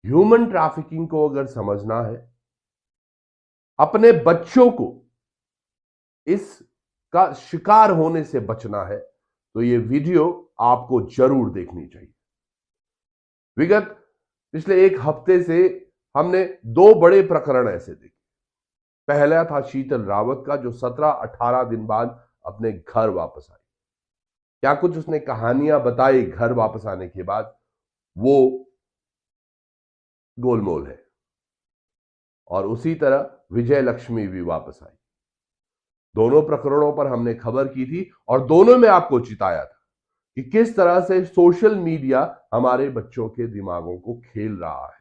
Human trafficking को अगर समझना है, अपने बच्चों को इसका शिकार होने से बचना है, तो ये वीडियो आपको जरूर देखनी चाहिए। विगत पिछले एक हफ्ते से हमने दो बड़े प्रकरण ऐसे देखे। पहला था शीतल रावत का, जो 17-18 दिन बाद अपने घर वापस आई। क्या कुछ उसने कहानियां बताई घर वापस आने के बाद, वो गोलमोल है। और उसी तरह विजय लक्ष्मी भी वापस आई। दोनों प्रकरणों पर हमने खबर की थी और दोनों में आपको चिताया था कि किस तरह से सोशल मीडिया हमारे बच्चों के दिमागों को खेल रहा है,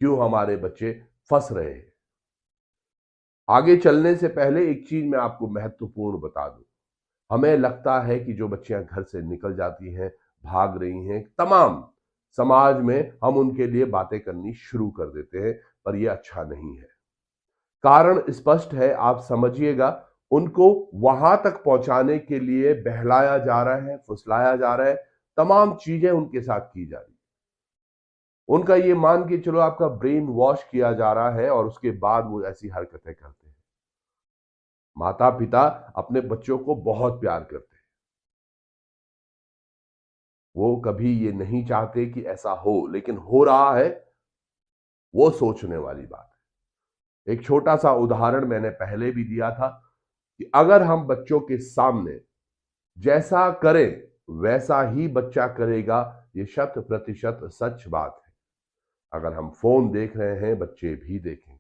क्यों हमारे बच्चे फंस रहे हैं। आगे चलने से पहले एक चीज मैं आपको महत्वपूर्ण बता दूं। हमें लगता है कि जो बच्चियां घर से निकल जाती हैं, भाग रही हैं, तमाम समाज में हम उनके लिए बातें करनी शुरू कर देते हैं, पर यह अच्छा नहीं है। कारण स्पष्ट है, आप समझिएगा। उनको वहां तक पहुंचाने के लिए बहलाया जा रहा है, फुसलाया जा रहा है, तमाम चीजें उनके साथ की जा रही है। उनका ये मान के चलो आपका ब्रेन वॉश किया जा रहा है और उसके बाद वो ऐसी हरकतें करते हैं। माता पिता अपने बच्चों को बहुत प्यार करते हैं। वो कभी ये नहीं चाहते कि ऐसा हो, लेकिन हो रहा है, वो सोचने वाली बात है। एक छोटा सा उदाहरण मैंने पहले भी दिया था कि अगर हम बच्चों के सामने जैसा करें वैसा ही बच्चा करेगा, ये 100% सच बात है। अगर हम फोन देख रहे हैं, बच्चे भी देखेंगे।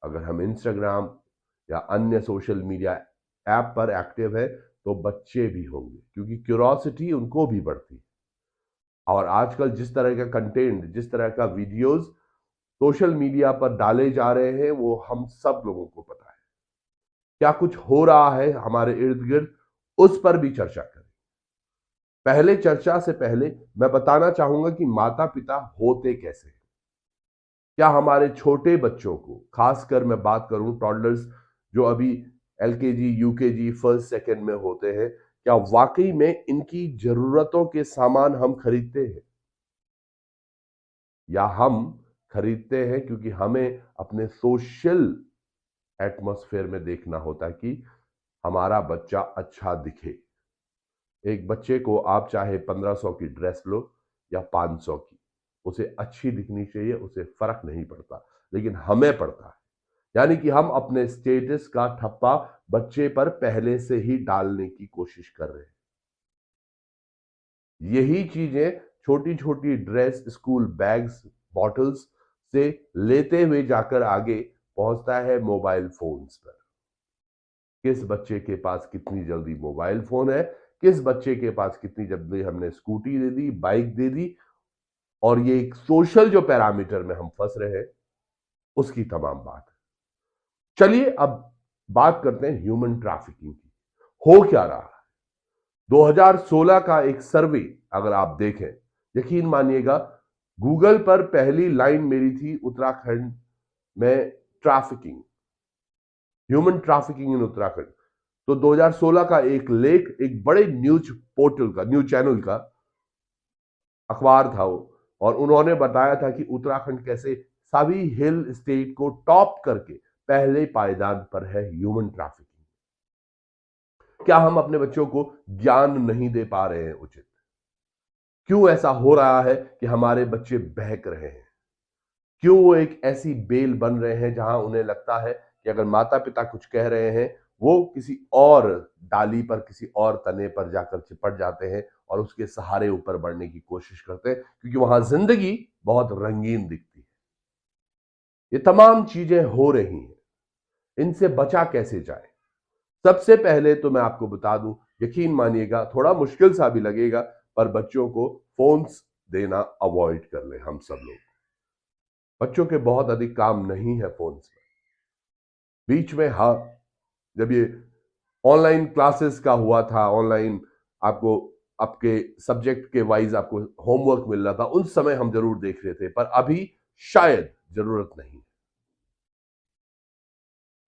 अगर हम इंस्टाग्राम या अन्य सोशल मीडिया ऐप पर एक्टिव है, तो बच्चे भी होंगे, क्योंकि क्यूरोसिटी उनको भी बढ़ती है। और आजकल जिस तरह का कंटेंट, जिस तरह का वीडियोस सोशल मीडिया पर डाले जा रहे हैं, वो हम सब लोगों को पता है। क्या कुछ हो रहा है हमारे इर्द गिर्द, उस पर भी चर्चा करें। पहले चर्चा से पहले मैं बताना चाहूंगा कि माता पिता होते कैसे हैं। क्या हमारे छोटे बच्चों को, खासकर मैं बात करूं टॉडलर्स जो अभी एलकेजी, यूकेजी, फर्स्ट सेकंड में होते हैं, क्या वाकई में इनकी जरूरतों के सामान हम खरीदते हैं, या हम खरीदते हैं क्योंकि हमें अपने सोशल एटमॉस्फेयर में देखना होता है कि हमारा बच्चा अच्छा दिखे। एक बच्चे को आप चाहे 1500 की ड्रेस लो या 500 की, उसे अच्छी दिखनी चाहिए, उसे फर्क नहीं पड़ता, लेकिन हमें पड़ता है। यानी कि हम अपने स्टेटस का ठप्पा बच्चे पर पहले से ही डालने की कोशिश कर रहे हैं। यही चीजें छोटी छोटी ड्रेस, स्कूल बैग्स, बॉटल्स से लेते हुए जाकर आगे पहुंचता है मोबाइल फोन्स पर। किस बच्चे के पास कितनी जल्दी मोबाइल फोन है, किस बच्चे के पास कितनी जल्दी हमने स्कूटी दे दी, बाइक दे दी, और ये एक सोशल जो पैरामीटर में हम फंस रहे हैं, उसकी तमाम बात है। चलिए अब बात करते हैं ह्यूमन ट्रैफिकिंग की। हो क्या रहा है? 2016 का एक सर्वे अगर आप देखें, यकीन मानिएगा, गूगल पर पहली लाइन मेरी थी उत्तराखंड में trafficking, human trafficking in Uttarakhand. तो 2016 का एक लेख एक बड़े न्यूज पोर्टल का, न्यूज चैनल का अखबार था वो, और उन्होंने बताया था कि उत्तराखंड कैसे सभी हिल स्टेट को टॉप करके पहले पायदान पर है ह्यूमन ट्रैफिकिंग। क्या हम अपने बच्चों को ज्ञान नहीं दे पा रहे हैं उचित? क्यों ऐसा हो रहा है कि हमारे बच्चे बहक रहे हैं? क्यों वो एक ऐसी बेल बन रहे हैं जहां उन्हें लगता है कि अगर माता पिता कुछ कह रहे हैं, वो किसी और डाली पर, किसी और तने पर जाकर चिपट जाते हैं और उसके सहारे ऊपर बढ़ने की कोशिश करते हैं, क्योंकि वहां जिंदगी बहुत रंगीन दिखती है। ये तमाम चीजें हो रही हैं, इनसे बचा कैसे जाए? सबसे पहले तो मैं आपको बता दूं, यकीन मानिएगा थोड़ा मुश्किल सा भी लगेगा, पर बच्चों को फोन्स देना अवॉइड कर ले हम सब लोग। बच्चों के बहुत अधिक काम नहीं है फोन्स में। बीच में हाँ, जब ये ऑनलाइन क्लासेस का हुआ था, ऑनलाइन आपको आपके सब्जेक्ट के वाइज आपको होमवर्क मिल रहा था, उन समय हम जरूर देख रहे थे, पर अभी शायद जरूरत नहीं।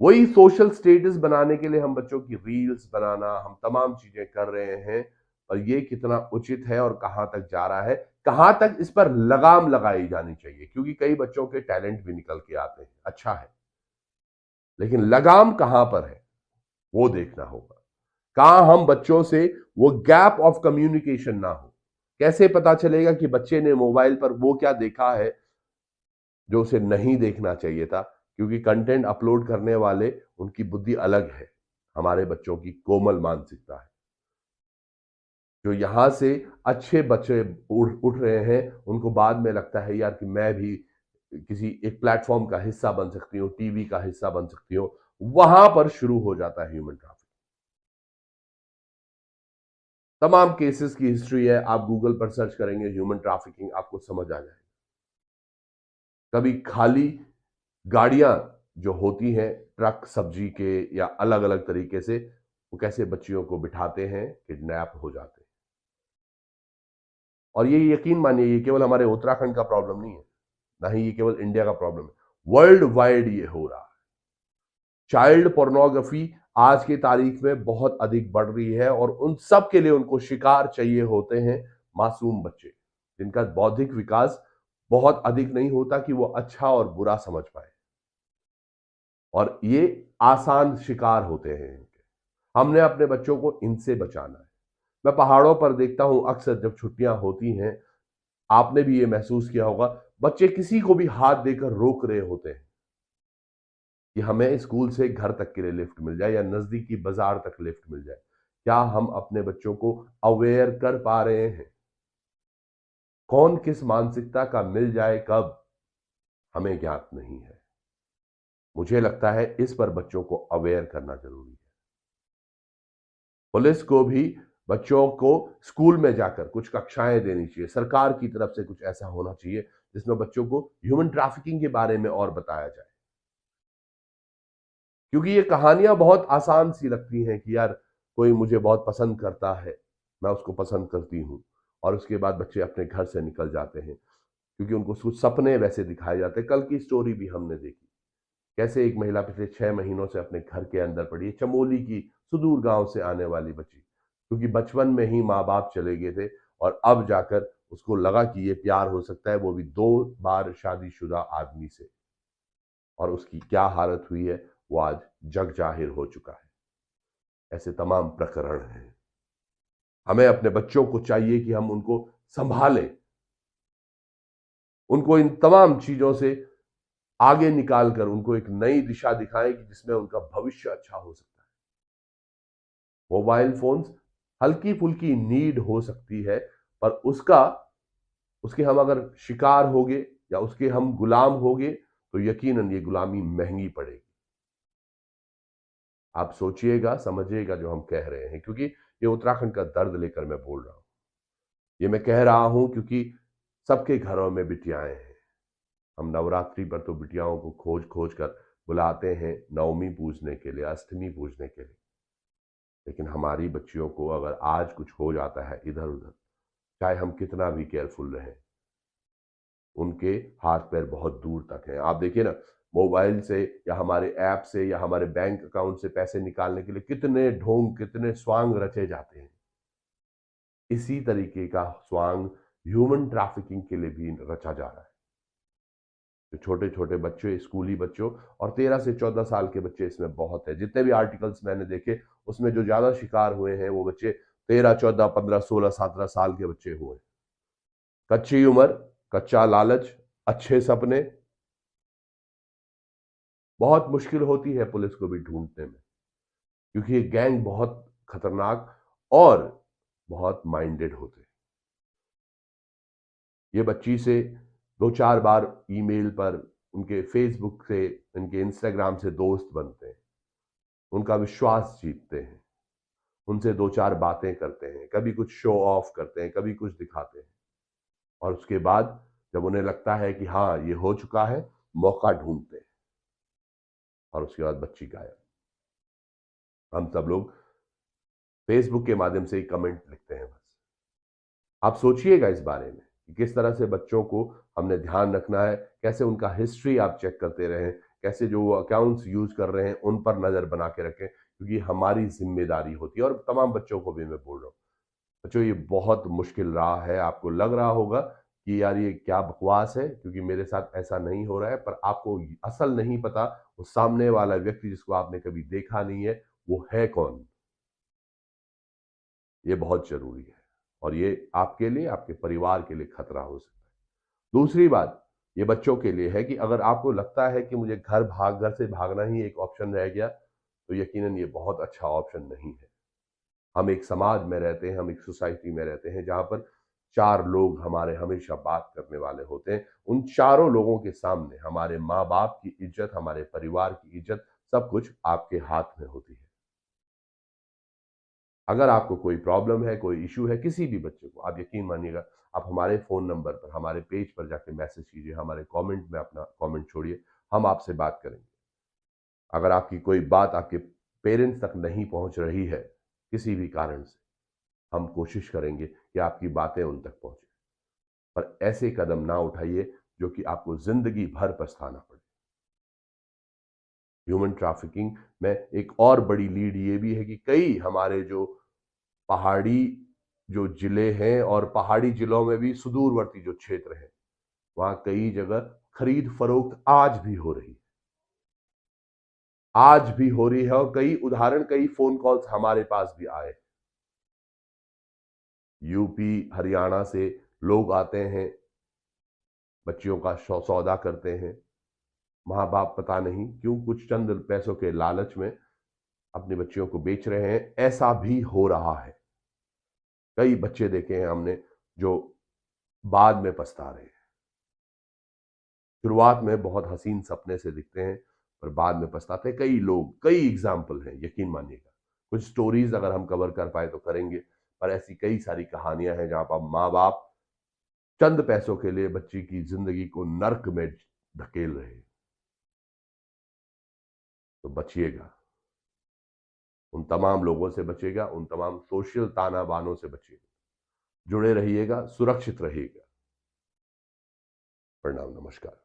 वही सोशल स्टेटस बनाने के लिए हम बच्चों की रील्स बनाना, हम तमाम चीजें कर रहे हैं, और ये कितना उचित है और कहां तक जा रहा है, कहां तक इस पर लगाम लगाई जानी चाहिए, क्योंकि कई बच्चों के टैलेंट भी निकल के आते हैं, अच्छा है, लेकिन लगाम कहां पर है वो देखना होगा। कहां हम बच्चों से वो गैप ऑफ कम्युनिकेशन ना हो। कैसे पता चलेगा कि बच्चे ने मोबाइल पर वो क्या देखा है जो उसे नहीं देखना चाहिए था, क्योंकि कंटेंट अपलोड करने वाले उनकी बुद्धि अलग है, हमारे बच्चों की कोमल मानसिकता है। जो यहां से अच्छे बच्चे उठ रहे हैं, उनको बाद में लगता है यार कि मैं भी किसी एक प्लेटफॉर्म का हिस्सा बन सकती हूँ, टीवी का हिस्सा बन सकती हूँ। वहां पर शुरू हो जाता है ह्यूमन ट्रैफिक। तमाम केसेस की हिस्ट्री है, आप गूगल पर सर्च करेंगे ह्यूमन ट्रैफिकिंग, आपको समझ आ जाएगा। कभी खाली गाड़ियां जो होती हैं ट्रक सब्जी के या अलग अलग तरीके से, वो कैसे बच्चियों को बिठाते हैं, किडनैप हो जाते हैं। और ये यकीन मानिए ये केवल हमारे उत्तराखंड का प्रॉब्लम नहीं है, ना ही ये केवल इंडिया का प्रॉब्लम है, वर्ल्ड वाइड ये हो रहा है। चाइल्ड पोर्नोग्राफी आज की तारीख में बहुत अधिक बढ़ रही है, और उन सब के लिए उनको शिकार चाहिए होते हैं मासूम बच्चे, जिनका बौद्धिक विकास बहुत अधिक नहीं होता कि वो अच्छा और बुरा समझ पाए, और ये आसान शिकार होते हैं इनके। हमने अपने बच्चों को इनसे बचाना है। मैं पहाड़ों पर देखता हूं अक्सर जब छुट्टियां होती हैं, आपने भी ये महसूस किया होगा, बच्चे किसी को भी हाथ देकर रोक रहे होते हैं कि हमें स्कूल से घर तक के लिए लिफ्ट मिल जाए या नजदीकी बाजार तक लिफ्ट मिल जाए। क्या हम अपने बच्चों को अवेयर कर पा रहे हैं? कौन किस मानसिकता का मिल जाए कब, हमें ज्ञात नहीं है। मुझे लगता है इस पर बच्चों को अवेयर करना जरूरी है। पुलिस को भी बच्चों को स्कूल में जाकर कुछ कक्षाएं देनी चाहिए, सरकार की तरफ से कुछ ऐसा होना चाहिए जिसमें बच्चों को ह्यूमन ट्रैफिकिंग के बारे में और बताया जाए। क्योंकि ये कहानियां बहुत आसान सी लगती हैं कि यार कोई मुझे बहुत पसंद करता है, मैं उसको पसंद करती हूँ, और उसके बाद बच्चे अपने घर से निकल जाते हैं क्योंकि उनको कुछ सपने वैसे दिखाए जाते हैं। कल की स्टोरी भी हमने देखी, कैसे एक महिला पिछले 6 महीनों से अपने घर के अंदर पड़ी है, चमोली की सुदूर गांव से आने वाली बच्ची, क्योंकि बचपन में ही माँ बाप चले गए थे और अब जाकर उसको लगा कि ये प्यार हो सकता है, वो भी 2 बार शादीशुदा आदमी से, और उसकी क्या हालत हुई है वो आज जग जाहिर हो चुका है। ऐसे तमाम प्रकरण हैं। हमें अपने बच्चों को चाहिए कि हम उनको संभालें, उनको इन तमाम चीजों से आगे निकालकर उनको एक नई दिशा दिखाएं कि जिसमें उनका भविष्य अच्छा हो सकता है। मोबाइल फोन्स हल्की फुल्की नीड हो सकती है, पर उसके हम अगर शिकार होगे या उसके हम गुलाम होगे तो यकीनन ये गुलामी महंगी पड़ेगी। आप सोचिएगा, समझिएगा जो हम कह रहे हैं, क्योंकि ये उत्तराखंड का दर्द लेकर मैं बोल रहा हूं। ये मैं कह रहा हूं क्योंकि सबके घरों में बिटियाएं हैं। हम नवरात्रि पर तो बिटियाओं को खोज खोज कर बुलाते हैं नवमी पूजने के लिए, अष्टमी पूजने के लिए, लेकिन हमारी बच्चियों को अगर आज कुछ हो जाता है इधर उधर, चाहे हम कितना भी केयरफुल रहें, उनके हाथ पैर बहुत दूर तक हैं। आप देखिए ना, मोबाइल से या हमारे ऐप से या हमारे बैंक अकाउंट से पैसे निकालने के लिए कितने ढोंग, कितने स्वांग रचे जाते हैं। इसी तरीके का स्वांग ह्यूमन ट्रैफिकिंग के लिए भी रचा जा रहा है। जो छोटे छोटे बच्चे, स्कूली बच्चों और 13 से 14 साल के बच्चे इसमें बहुत है। जितने भी आर्टिकल्स मैंने देखे उसमें जो ज्यादा शिकार हुए हैं वो बच्चे 13, 14, 15, 16, 17 साल के बच्चे हुए। कच्ची उम्र, कच्चा लालच, अच्छे सपने, बहुत मुश्किल होती है पुलिस को भी ढूंढने में, क्योंकि ये गैंग बहुत खतरनाक और बहुत माइंडेड होते हैं। ये बच्ची से 2-4 बार ईमेल पर, उनके फेसबुक से, उनके इंस्टाग्राम से दोस्त बनते हैं, उनका विश्वास जीतते हैं, उनसे 2-4 बातें करते हैं, कभी कुछ शो ऑफ करते हैं, कभी कुछ दिखाते हैं, और उसके बाद जब उन्हें लगता है कि हाँ ये हो चुका है, मौका ढूंढते हैं, और उसके बाद बच्ची गायब। हम सब लोग फेसबुक के माध्यम से ही कमेंट लिखते हैं बस। आप सोचिएगा इस बारे में कि किस तरह से बच्चों को हमने ध्यान रखना है, कैसे उनका हिस्ट्री आप चेक करते रहें, कैसे जो वो अकाउंट्स यूज कर रहे हैं उन पर नजर बना के रखें, क्योंकि हमारी जिम्मेदारी होती है, और तमाम बच्चों को भी मैं बोल रहा हूँ बच्चों, ये बहुत मुश्किल रहा है। आपको लग रहा होगा कि यार ये क्या बकवास है, क्योंकि मेरे साथ ऐसा नहीं हो रहा है, पर आपको असल नहीं पता वो सामने वाला व्यक्ति जिसको आपने कभी देखा नहीं है वो है कौन। ये बहुत जरूरी है और ये आपके लिए, आपके परिवार के लिए खतरा हो सकता है। दूसरी बात ये बच्चों के लिए है कि अगर आपको लगता है कि मुझे घर से भागना ही एक ऑप्शन रह गया, तो यकीनन ये बहुत अच्छा ऑप्शन नहीं है। हम एक समाज में रहते हैं, हम एक सोसाइटी में रहते हैं जहां पर 4 लोग हमारे हमेशा बात करने वाले होते हैं। उन चारों लोगों के सामने हमारे माँ बाप की इज्जत, हमारे परिवार की इज्जत, सब कुछ आपके हाथ में होती है। अगर आपको कोई प्रॉब्लम है, कोई इश्यू है किसी भी बच्चे को, आप यकीन मानिएगा, आप हमारे फ़ोन नंबर पर, हमारे पेज पर जाके मैसेज कीजिए, हमारे कमेंट में अपना कमेंट छोड़िए, हम आपसे बात करेंगे। अगर आपकी कोई बात आपके पेरेंट्स तक नहीं पहुंच रही है किसी भी कारण से, हम कोशिश करेंगे कि आपकी बातें उन तक पहुंचे। पर ऐसे कदम ना उठाइए जो कि आपको ज़िंदगी भर पछताना पड़े। ह्यूमन ट्रैफिकिंग में एक और बड़ी लीड ये भी है कि कई हमारे जो पहाड़ी जो जिले हैं और पहाड़ी जिलों में भी सुदूरवर्ती जो क्षेत्र हैं, वहां कई जगह खरीद फरोख्त आज भी हो रही है। आज भी हो रही है और कई उदाहरण, कई फोन कॉल्स हमारे पास भी आए। यूपी हरियाणा से लोग आते हैं, बच्चियों का सौदा करते हैं। माँ बाप पता नहीं क्यों कुछ चंद पैसों के लालच में अपनी बच्चियों को बेच रहे हैं। ऐसा भी हो रहा है। कई बच्चे देखे हैं हमने जो बाद में पछता रहे हैं। शुरुआत में बहुत हसीन सपने से दिखते हैं, पर बाद में पछताते हैं। कई लोग, कई एग्जाम्पल हैं, यकीन मानिएगा। कुछ स्टोरीज अगर हम कवर कर पाए तो करेंगे, पर ऐसी कई सारी कहानियां हैं जहां पर माँ बाप चंद पैसों के लिए बच्ची की जिंदगी को नर्क में धकेल रहे हैं। तो बचिएगा, उन तमाम लोगों से बचेगा, उन तमाम सोशल ताना बानों से बचेगा। जुड़े रहिएगा, सुरक्षित रहिएगा। प्रणाम, नमस्कार।